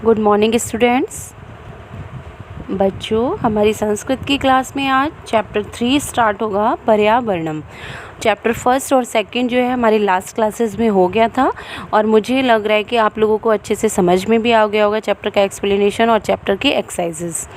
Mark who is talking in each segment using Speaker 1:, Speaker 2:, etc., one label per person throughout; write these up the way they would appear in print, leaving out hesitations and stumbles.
Speaker 1: Good morning students. बच्चों, हमारी संस्कृत की क्लास में आज चैप्टर 3 स्टार्ट होगा, पर्यावरणम। चैप्टर फर्स्ट और सेकंड जो है हमारी लास्ट क्लासेस में हो गया था और मुझे लग रहा है कि आप लोगों को अच्छे से समझ में भी आ गया होगा चैप्टर का एक्सप्लेनेशन और चैप्टर की एक्सरसाइजेस।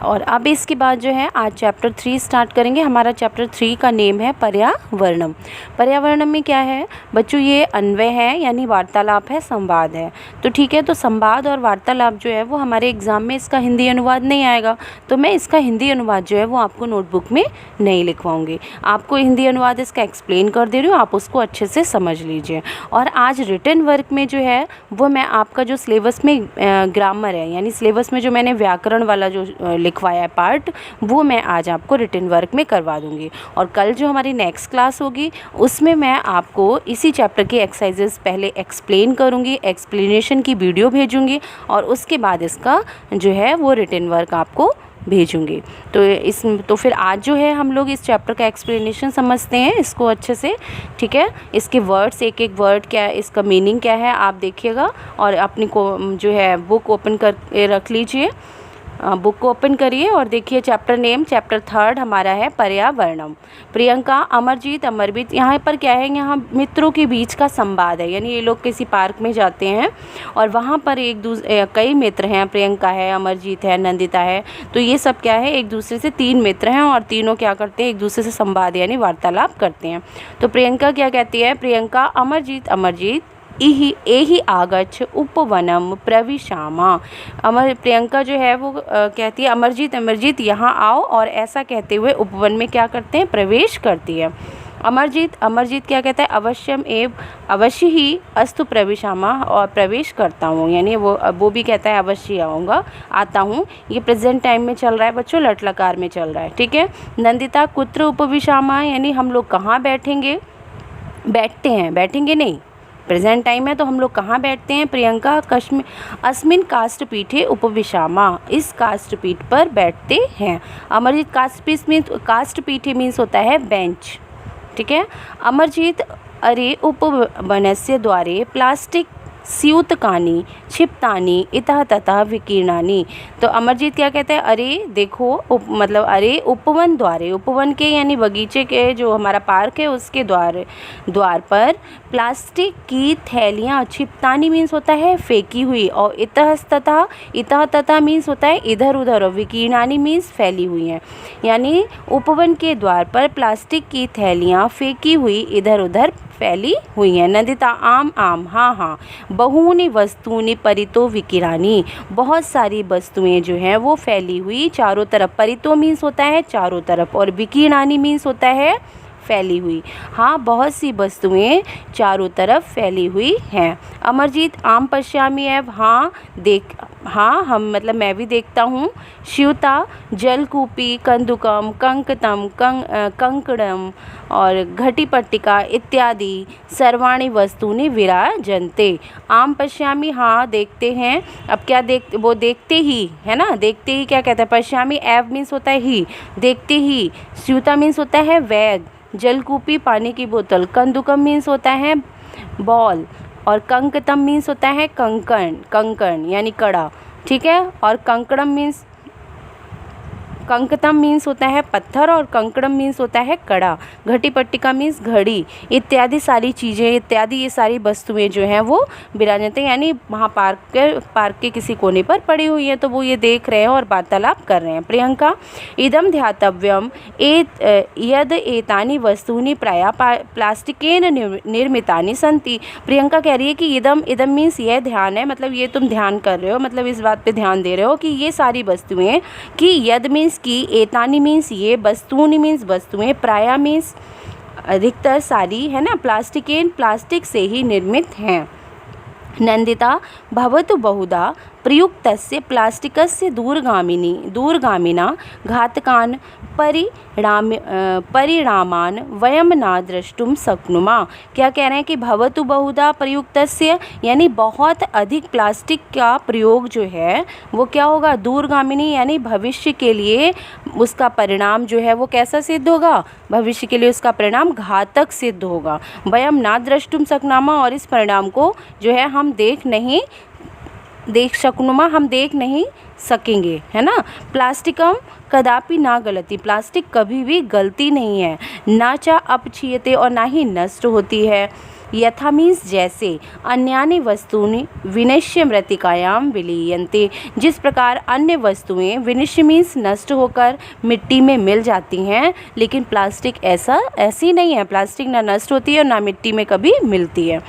Speaker 1: और अब इसके बाद जो है आज चैप्टर 3 स्टार्ट करेंगे। हमारा चैप्टर 3 का नेम है पर्यावरणम। पर्यावरणम में क्या है बच्चों, ये अन्वय है यानी वार्तालाप है, संवाद है। तो ठीक है, तो संवाद और वार्तालाप जो है वो हमारे एग्ज़ाम में इसका हिंदी अनुवाद नहीं आएगा, तो मैं इसका हिंदी अनुवाद जो है वो आपको नोटबुक में नहीं लिखवाऊंगी। आपको हिंदी अनुवाद इसका एक्सप्लेन कर दे रही हूँ, आप उसको अच्छे से समझ लीजिए। और आज रिटन वर्क में जो है वो मैं आपका जो सिलेबस में ग्रामर है यानी सिलेबस में जो मैंने व्याकरण वाला जो लिखवाया है पार्ट, वो मैं आज आपको रिटन वर्क में करवा दूंगी। और कल जो हमारी नेक्स्ट क्लास होगी उसमें मैं आपको इसी चैप्टर की एक्सरसाइजेस पहले एक्सप्लेन करूंगी, एक्सप्लेनेशन की वीडियो भेजूंगी और उसके बाद इसका जो है वो रिटन वर्क आपको भेजूंगी। तो फिर आज जो है हम लोग इस चैप्टर का एक्सप्लेनेशन समझते हैं इसको अच्छे से। ठीक है, इसके वर्ड्स, एक एक वर्ड क्या है, इसका मीनिंग क्या है आप देखिएगा और अपनी को जो है बुक ओपन कर रख लीजिए। बुक को ओपन करिए और देखिए चैप्टर नेम, चैप्टर 3 हमारा है पर्यावरणम। प्रियंका, अमरजीत, अमरजीत, यहाँ पर क्या है, यहाँ मित्रों के बीच का संवाद है यानी ये लोग किसी पार्क में जाते हैं और वहाँ पर कई मित्र हैं, प्रियंका है, अमरजीत है, नंदिता है। तो ये सब क्या है, एक दूसरे से 3 मित्र हैं और तीनों क्या करते हैं, एक दूसरे से संवाद यानी वार्तालाप करते हैं। तो प्रियंका क्या कहती है, प्रियंका, अमरजीत, अमरजीत एहि आगच्छ उपवनम प्रविशामा। प्रियंका जो है वो कहती है, अमरजीत, अमरजीत यहाँ आओ, और ऐसा कहते हुए उपवन में क्या करते हैं, प्रवेश करती है। अमरजीत क्या कहता है, अवश्यम एव, अवश्य ही, अस्तु प्रविशामा, और प्रवेश करता हूँ यानी वो भी कहता है अवश्य आऊँगा, आता हूँ। ये प्रेजेंट टाइम में चल रहा है बच्चों, लट लकार में चल रहा है। ठीक है। नंदिता, कुत्र उपविशामा यानी हम लोग कहाँ बैठेंगे, बैठते हैं, बैठेंगे नहीं, प्रेजेंट टाइम है तो हम लोग कहाँ बैठते हैं। प्रियंका, अस्मिन काष्ठपीठे उपविशामा, इस काष्ठपीठ पर बैठते हैं। अमरजीत, काष्ठपीठे मीन्स होता है बेंच। ठीक है। अमरजीत, अरे उपवनस्य द्वारे प्लास्टिक स्यूतकानि क्षिप्तानि इतः ततः विकीर्णानि। तो अमरजीत क्या कहते हैं, अरे देखो, मतलब अरे उपवन द्वारे, उपवन के यानी बगीचे के जो हमारा पार्क है उसके द्वार पर प्लास्टिक की थैलियाँ, क्षिप्तानि मीन्स होता है फेंकी हुई, और इतः ततः मीन्स होता है इधर उधर, और विकीर्णानि मीन्स फैली हुई हैं। यानी उपवन के द्वार पर प्लास्टिक की थैलियाँ फेंकी हुई, इधर उधर फैली हुई हैं। नंदिता, आम आम, हाँ हाँ, बहूनि वस्तूनि परितो विकिरानी, बहुत सारी वस्तुएं जो हैं वो फैली हुई चारों तरफ। परितो मीन्स होता है चारों तरफ और विकिरानी मीन्स होता है फैली हुई। हाँ, बहुत सी वस्तुएं चारों तरफ फैली हुई हैं। अमरजीत, आम पश्यामी एव, हाँ हम मतलब मैं भी देखता हूँ। श्यूता, जलकूपी, कंदुकम, कंकतम, कंकड़म और घटीपट्टिका इत्यादि सर्वाणि वस्तूनि विराजन्ते। आम पश्यामी, हाँ देखते हैं। अब क्या वो देखते ही है ना, देखते ही क्या कहता है, पश्यामी एव मीन्स होता है ही, देखते ही। श्यूता मीन्स होता है बैग, जलकूपी पानी की बोतल, कंदुकम मीन्स होता है बॉल, और कंकतम मीन्स होता है कंकण यानी कड़ा। ठीक है। और कंकतम मीन्स होता है पत्थर और कंकड़म मीन्स होता है कड़ा। घटी पट्टिका मीन्स घड़ी। इत्यादि सारी चीज़ें, इत्यादि ये सारी वस्तुएं जो हैं वो विराजते यानी वहाँ पार्क के किसी कोने पर पड़ी हुई है, तो वो ये देख रहे हैं और वार्तालाप कर रहे हैं। प्रियंका, इदम ध्यातव्यम यद एतानि वस्तूनि प्रायः प्लास्टिकेन निर्मितानि सन्ति। प्रियंका कह रही है कि इदम मीन्स यह ध्यान है, मतलब ये तुम ध्यान कर रहे हो, मतलब इस बात पे ध्यान दे रहे हो कि ये सारी वस्तुएं, कि यद मीन्स की, एतानी मीन्स ये, वस्तूनि मीन्स वस्तुएं, प्रायः मीन्स अधिकतर सारी है ना, प्लास्टिक से ही निर्मित हैं। नंदिता, भवतु बहुधा प्रयुक्तस्य प्लास्टिकस्य दूरगामिना घातकान् परिणामान् वयं न द्रष्टुं शक्नुमः। क्या कह रहे हैं कि भवतु बहुधा प्रयुक्तस्य यानी बहुत अधिक प्लास्टिक का प्रयोग जो है वो क्या होगा, दूरगामिनी यानी भविष्य के लिए उसका परिणाम जो है वो कैसा सिद्ध होगा, भविष्य के लिए उसका परिणाम घातक सिद्ध होगा। वयं न द्रष्टुं शक्नुमः, और इस परिणाम को जो है हम देख नहीं देख शक्नुमा हम देख नहीं सकेंगे, है ना। प्लास्टिकम कदापि ना गलती, प्लास्टिक कभी भी गलती नहीं है। ना चा अपक्षीयते, और ना ही नष्ट होती है। यथा मीन्स जैसे, अन्यानि वस्तूनि विनश्य मृत्तिकायाम विलीयन्ते, जिस प्रकार अन्य वस्तुएं विनश्य मीन्स नष्ट होकर मिट्टी में मिल जाती हैं, लेकिन प्लास्टिक ऐसी नहीं है। प्लास्टिक ना नष्ट होती है और ना मिट्टी में कभी मिलती है।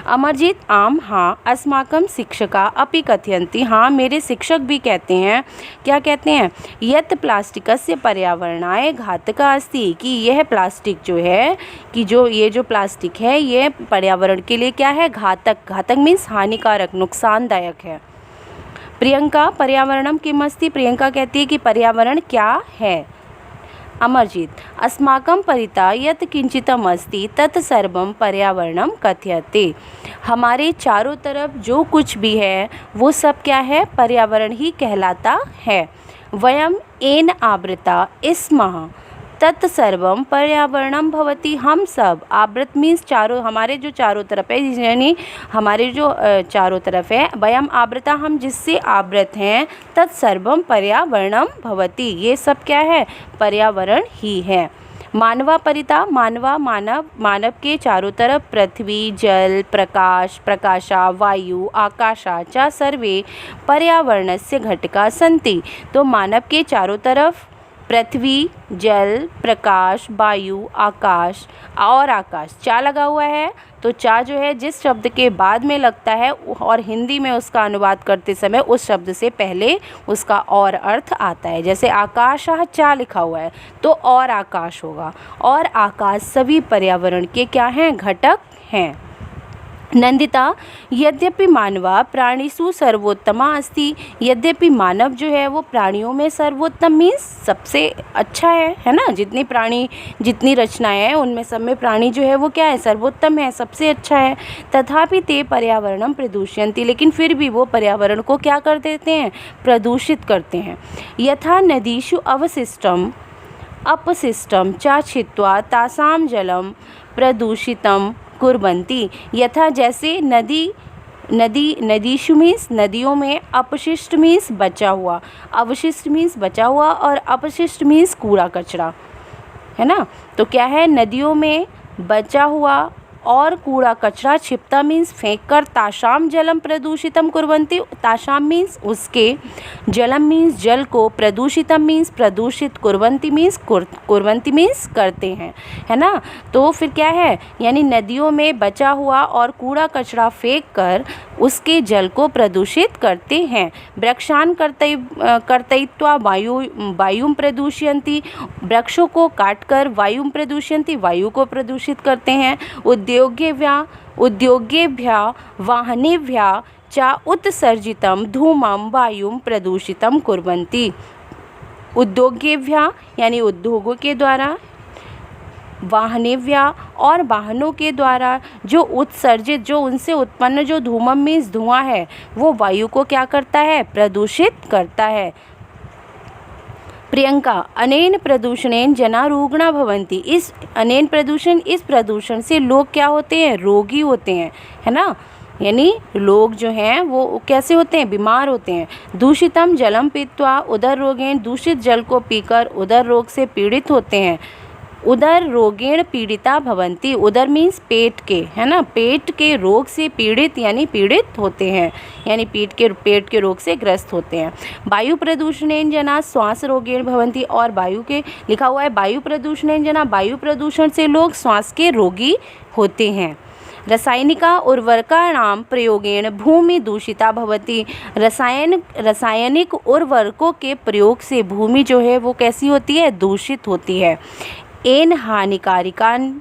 Speaker 1: अमरजीत आम, हाँ। अस्माकं शिक्षका अपि कथयन्ति, हाँ मेरे शिक्षक भी कहते हैं। क्या कहते हैं? यत् प्लास्टिकस्य पर्यावरणाय घातका अस्ति, कि यह प्लास्टिक जो है, कि ये जो प्लास्टिक है ये पर्यावरण के लिए क्या है? घातक। घातक मीन्स हानिकारक, नुकसानदायक है। प्रियंका पर्यावरणम किम अस्ति, प्रियंका कहती है कि पर्यावरण क्या है। अमरजीत अस्माकं परितः यत् किंचितम अस्ति तत् सर्वं पर्यावरणम कथ्यते, हमारे चारों तरफ जो कुछ भी है वो सब क्या है? पर्यावरण ही कहलाता है। वयम येन आवृता स्मः तत्सर्वम पर्यावरणम भवति, हम सब, आवृत मीन्स चारों, हमारे जो चारों तरफ है, यानी हमारे जो चारों तरफ है, वयम आवृता हम जिससे आवृत हैं, तत्सर्वम पर्यावरणम भवति, ये सब क्या है? पर्यावरण ही है। मानवा परिता, मानवा मानव, मानव के चारों तरफ पृथ्वी, जल, प्रकाश, प्रकाशा, वायु, आकाशा च सर्वे पर्यावरणस्य घटका सन्ति, तो मानव के चारों तरफ पृथ्वी, जल, प्रकाश, वायु, आकाश और आकाश, चा लगा हुआ है। तो चा जो है जिस शब्द के बाद में लगता है और हिंदी में उसका अनुवाद करते समय उस शब्द से पहले उसका और अर्थ आता है। जैसे आकाश चा लिखा हुआ है तो और आकाश होगा, और आकाश सभी पर्यावरण के क्या हैं? घटक हैं। नंदिता यद्यपि मानवा प्राणीषु सर्वोत्तमा अस्ति, यद्यपि मानव जो है वो प्राणियों में सर्वोत्तम मीन्स सबसे अच्छा है ना। जितनी रचनाएं हैं उनमें सब में प्राणी जो है वो क्या है? सर्वोत्तम है, सबसे अच्छा है। तथापि ते पर्यावरणम प्रदूषयन्ति, लेकिन फिर भी वो पर्यावरण को क्या कर देते हैं? प्रदूषित करते हैं। यथा नदीषु अवशिष्टम अपशिष्टम च छित्त्वा तासां जलम प्रदूषितम कुर्वन्ति, यथा जैसे नदीषु मीन्स नदियों में, अपशिष्ट मीन्स बचा हुआ, अवशिष्ट मीन्स बचा हुआ, और अपशिष्ट मीन्स कूड़ा कचरा, है ना। तो क्या है? नदियों में बचा हुआ और कूड़ा कचरा, क्षिप्ता मीन्स फेंक कर, ताशाम जलम प्रदूषितम कुर्वन्ति, ताशाम मीन्स उसके, जलम मीन्स जल को, प्रदूषितम मीन्स प्रदूषित, कुर्वन्ति मीन्स करते हैं, है ना। तो फिर क्या है? यानी नदियों में बचा हुआ और कूड़ा कचरा फेंक कर उसके जल को प्रदूषित करते हैं। वृक्षान कर्तयित्वा वायुं प्रदूषयन्ति, वृक्षों को काटकर वायुं प्रदूषयन्ति, वायु को प्रदूषित करते हैं। उद्योगेभ्यः वाहनेभ्यः च उत्सर्जितं धूमं वायुं प्रदूषितं कुर्वन्ति, उद्योगेभ्यः यानी उद्योगों के द्वारा, वाहनेभ्यः और वाहनों के द्वारा जो उत्सर्जित, जो उनसे उत्पन्न जो धूमम मीन्स धुआं है, वो वायु को क्या करता है? प्रदूषित करता है। प्रियंका अनेन प्रदूषणेन जना रुग्णा भवन्ति, इस प्रदूषण से लोग क्या होते हैं? रोगी होते हैं, है ना। यानी लोग जो हैं वो कैसे होते हैं? बीमार होते हैं। दूषितम जलम पीत्वा उदर रोगेण, दूषित जल को पीकर उदर रोग से पीड़ित होते हैं। उदर रोगेण पीड़िता भवन्ति, उदर मीन्स पेट के, है ना, पेट के रोग से पीड़ित यानी पीड़ित होते हैं, यानी पेट के रोग से ग्रस्त होते हैं। वायु प्रदूषणेन जना श्वास रोगेण भवन्ति, और वायु के लिखा हुआ है वायु प्रदूषणेन जना, वायु प्रदूषण से लोग श्वास के रोगी होते हैं। रासायनिका उर्वरकाणां प्रयोगेण भूमि दूषिता भवति, रासायनिक उर्वरकों के प्रयोग से भूमि जो है वो कैसी होती है? दूषित होती है। एन हानिकारिकानि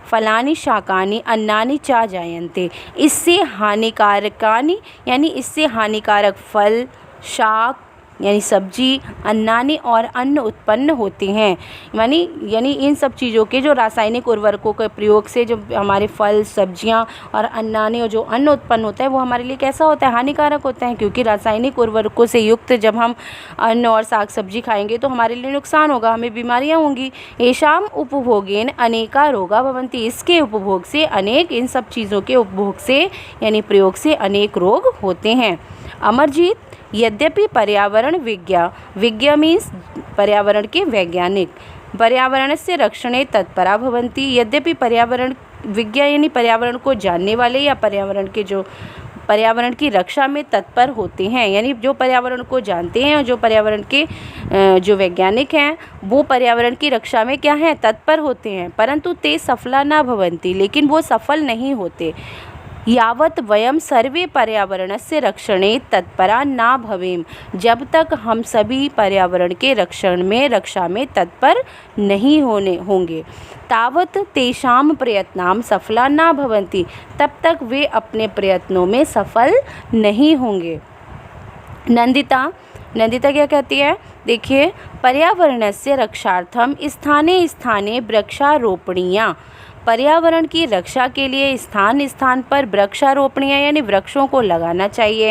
Speaker 1: फलानि शाकानि अन्नानि च जायन्ते, इससे हानिकारकानि यानी इससे हानिकारक फल, शाक, यानी सब्जी, अन्नानी और अन्न उत्पन्न होते हैं। यानी इन सब चीज़ों के जो रासायनिक उर्वरकों के प्रयोग से जो हमारे फल, सब्जियां और अन्नानी और जो अन्न उत्पन्न होता है वो हमारे लिए कैसा होता है, हानिकारक होता है, क्योंकि रासायनिक उर्वरकों से युक्त जब हम अन्न और साग सब्जी खाएंगे तो हमारे लिए नुकसान होगा, हमें बीमारियां होंगी। येषाम उपभोगेन अनेका रोगा भवन्ति, इसके उपभोग से अनेक, इन सब चीज़ों के उपभोग से यानी प्रयोग से अनेक रोग होते हैं। अमरजीत, यद्यपि पर्यावरण विज्ञा मीन्स पर्यावरण के वैज्ञानिक, पर्यावरण से रक्षणे तत्परा भवन्ति, यद्यपि पर्यावरण विज्ञा यानी पर्यावरण को जानने वाले या पर्यावरण की रक्षा में तत्पर होते हैं, यानी जो पर्यावरण को जानते हैं और जो पर्यावरण के जो वैज्ञानिक हैं वो पर्यावरण की रक्षा में क्या हैं, तत्पर होते हैं। परंतु ते सफला न भवन्ति, लेकिन वो सफल नहीं होते। यावत वयम सर्वे पर्यावरणस्य रक्षणे तत्परा न भवेम, जब तक हम सभी पर्यावरण के रक्षा में तत्पर नहीं होंगे, तावत तेषाम प्रयत्नाम सफला न भवन्ति, तब तक वे अपने प्रयत्नों में सफल नहीं होंगे। नंदिता क्या कहती है, देखिए, पर्यावरणस्य रक्षार्थम स्थाने स्थाने वृक्षारोपणीया, पर्यावरण की रक्षा के लिए स्थान स्थान पर वृक्षारोपणियाँ यानी वृक्षों को लगाना चाहिए।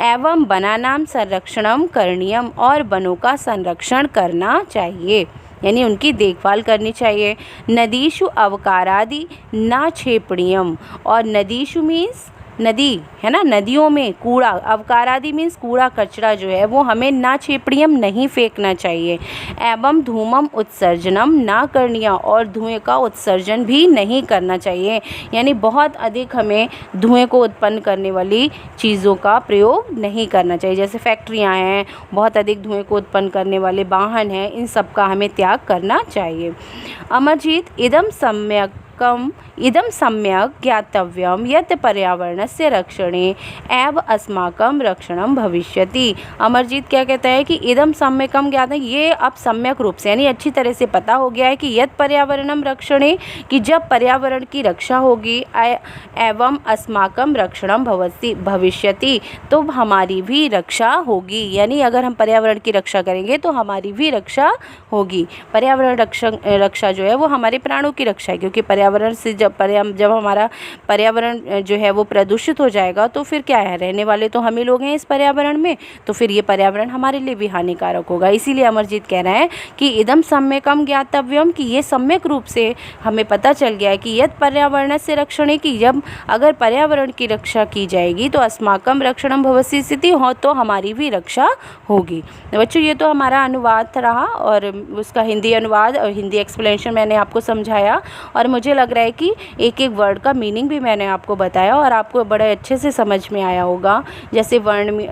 Speaker 1: एवं वनानां संरक्षणम करणीयम, और वनों का संरक्षण करना चाहिए यानी उनकी देखभाल करनी चाहिए। नदीषु अवकारादि न क्षेपणीयम, और नदीषु मीन्स नदी है ना, नदियों में कूड़ा, अवकारादि मीन्स कूड़ा कचरा जो है वो हमें ना क्षेपणीयम नहीं फेंकना चाहिए। एवं धूमम उत्सर्जनम ना करनिया, और धुएं का उत्सर्जन भी नहीं करना चाहिए, यानी बहुत अधिक हमें धुएं को उत्पन्न करने वाली चीज़ों का प्रयोग नहीं करना चाहिए, जैसे फैक्ट्रियां हैं, बहुत अधिक धुएं को उत्पन्न करने वाले वाहन हैं, इन सब का हमें त्याग करना चाहिए। अमरजीत, इदं सम्यक् ज्ञातव्यं यत् पर्यावरणस्य रक्षणे एव अस्माकं रक्षणं भविष्यति। अमरजीत क्या कहता है कि इदं सम्यकं ज्ञात है, ये अब सम्यक रूप से यानी अच्छी तरह से पता हो गया है कि यत् पर्यावरणं रक्षणे, कि जब पर्यावरण की रक्षा होगी, एवं अस्माकं रक्षणं भविष्यति, तो हमारी भी रक्षा होगी, यानी अगर हम पर्यावरण की रक्षा करेंगे तो हमारी भी रक्षा होगी। पर्यावरण रक्षा जो है वो हमारे प्राणों की रक्षा है, क्योंकि पर्यावरण से जब हमारा पर्यावरण जो है वो प्रदूषित हो जाएगा तो फिर क्या है, रहने वाले तो हम ही लोग हैं इस पर्यावरण में, तो फिर ये पर्यावरण हमारे लिए भी हानिकारक होगा। इसीलिए अमरजीत कह रहा है कि इदम सम्यकम ज्ञातव्यम, कि ये सम्यक रूप से हमें पता चल गया है कि यद पर्यावरण से रक्षणे, की जब अगर पर्यावरण की रक्षा की जाएगी तो अस्माकम रक्षणम भवति स्थिति हो, तो हमारी भी रक्षा होगी। बच्चों, ये तो हमारा अनुवाद रहा और उसका हिंदी अनुवाद और हिंदी एक्सप्लेनेशन मैंने आपको समझाया, और मुझे लग रहा है कि एक एक वर्ड का मीनिंग भी मैंने आपको बताया और आपको बड़े अच्छे से समझ में आया होगा। जैसे वर्ण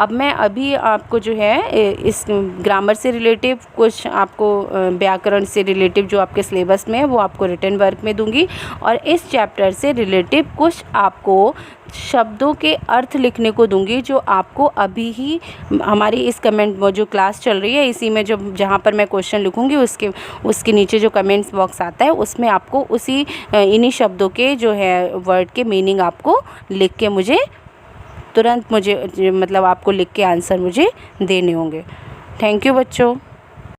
Speaker 1: अब मैं अभी आपको जो है इस ग्रामर से रिलेटिव कुछ आपको व्याकरण से रिलेटिव जो आपके सिलेबस में है वो आपको रिटन वर्क में दूंगी, और इस चैप्टर से रिलेटिव कुछ आपको शब्दों के अर्थ लिखने को दूंगी, जो आपको अभी ही हमारी इस कमेंट वो जो क्लास चल रही है इसी में जो जहाँ पर मैं क्वेश्चन लिखूंगी उसके नीचे जो कमेंट्स बॉक्स आता है उसमें आपको उसी इन्हीं शब्दों के जो है वर्ड के मीनिंग आपको लिख के मुझे तुरंत मतलब आपको लिख के आंसर मुझे देने होंगे। थैंक यू बच्चों।